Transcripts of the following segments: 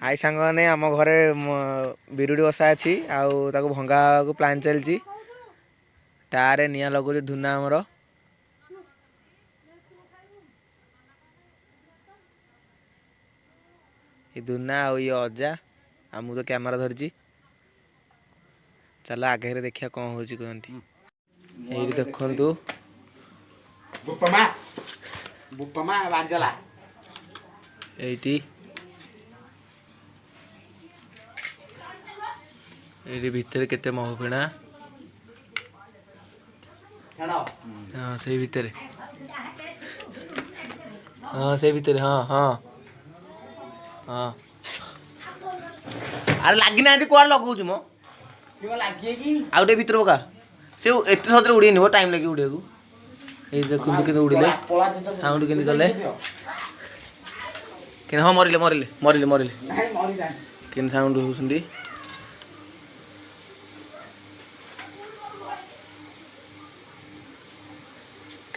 High सांग मैंने आम घरे बिरुड़ी बसा अच्छी आउ भंगा को प्लान चलती टारे निया लगुच धुना आमर ये धुना ये अजा आ मु तो कैमेरा धरची चल आगे देखिए कौन हो कहती ये देखु ये भितर केते महफिणा हाँ से भितर हाँ से भितर हाँ हाँ हाँ अरे लगी ना कौन लगौच मो आउटे भितर पका से एत सतरे उड़ेनि हो टाइम लगे उड़े को ये देखु के उड़िले साउंड के गले कि हाँ मरिले मरिले मरिले मरिले कि साउंड होउसंदी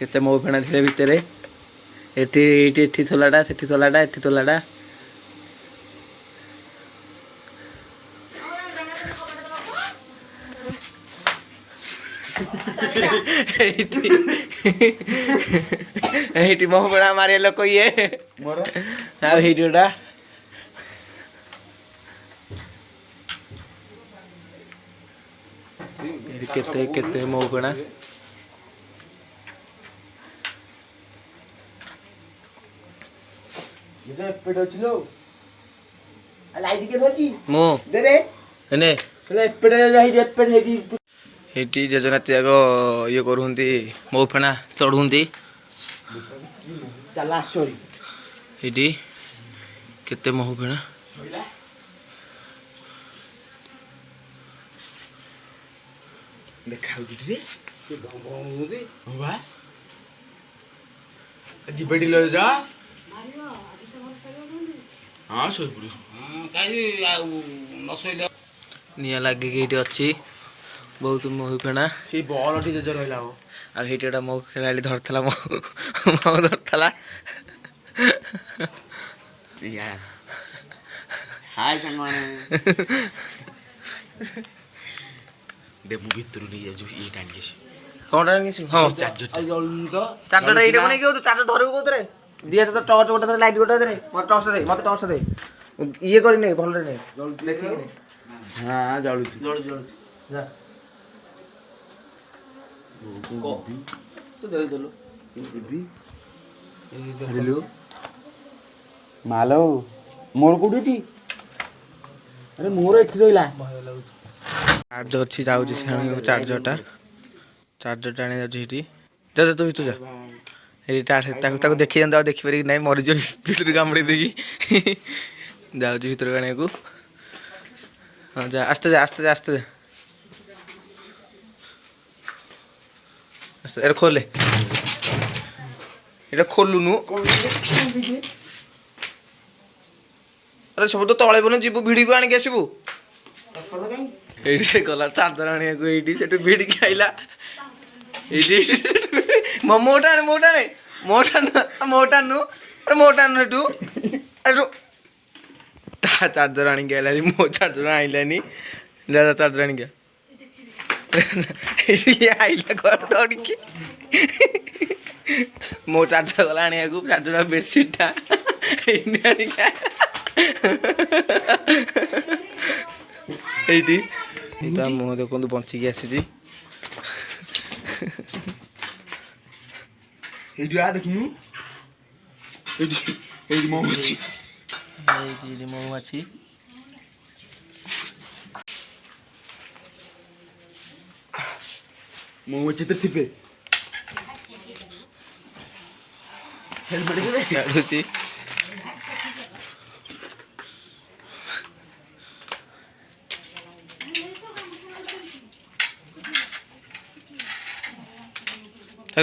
केते मो फेणा थे भितर एठी एठी एठी थलाटा सेठी थलाटा एठी थलाटा एठी मो फेणा मारे लोक ये मोर आ वीडियोटा केते केते मो फेणा ये जेजनाती आग ये करुँगी मो फेणा चढ़ुंती ये केते मो फेणा देखा निया लगे ये अच्छी बहुत मोह फेणा से बल टी जज रहा आटा मो खेला धरला मो धरला हाय सांग भितर नहीं ये टाणी कौन हाँ चार्जर ये नहीं क्यों चार्जर धरबू कौन दिए तो टर्च गोटे लाइट गोटे दे मत टर्च दे मत टर्च दे ये कर नहीं भल नहीं हाँ जलू जलू जलू जा मालो मोर कौटी अरे मोर एठी रहा चार्ज अच्छी जाऊँगी से चार्जरटा चार्जरटा आने जाऊँगी जा तू तू जा ये देखी जाता देखिपार ना मरीज भितर कामुड़ी देगी जाऊँ भितर आने को हाँ जा आस्ते जा आस्ते जा आस्ते जा आस्ते खोले ये खोलुनु अरे सब तो तले बन जीव भिड़ी को आणिक आसबू ये गला चार्जर आने को ये भिड़ी आईला मोटा मोटा मोटा मोटा नु मोटा नु चार्जर आनिक आइला मो चार्जर आइलानी जा चार्जर आनिक आइला घर दौड़िकी मो चार्जर गला आने को चार्जर बेडसीटा आनिक ये मुह देखु बंचिकी आसी महुमाछी महुमाछी तो थे हेलमेट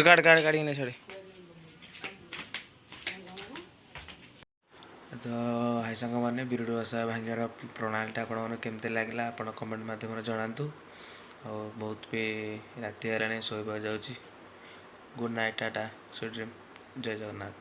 गाड़ गाड़ गाड़ी नहीं छड़े तो हाई सांग मैंने बिरुड़ी भाषा भांगार प्रणालीटा आपमती लगे आप कमेंट मध्यम जनातु और बहुत भी राति है शोबा जाऊँगी good night Tata sweet dream जय जगन्नाथ।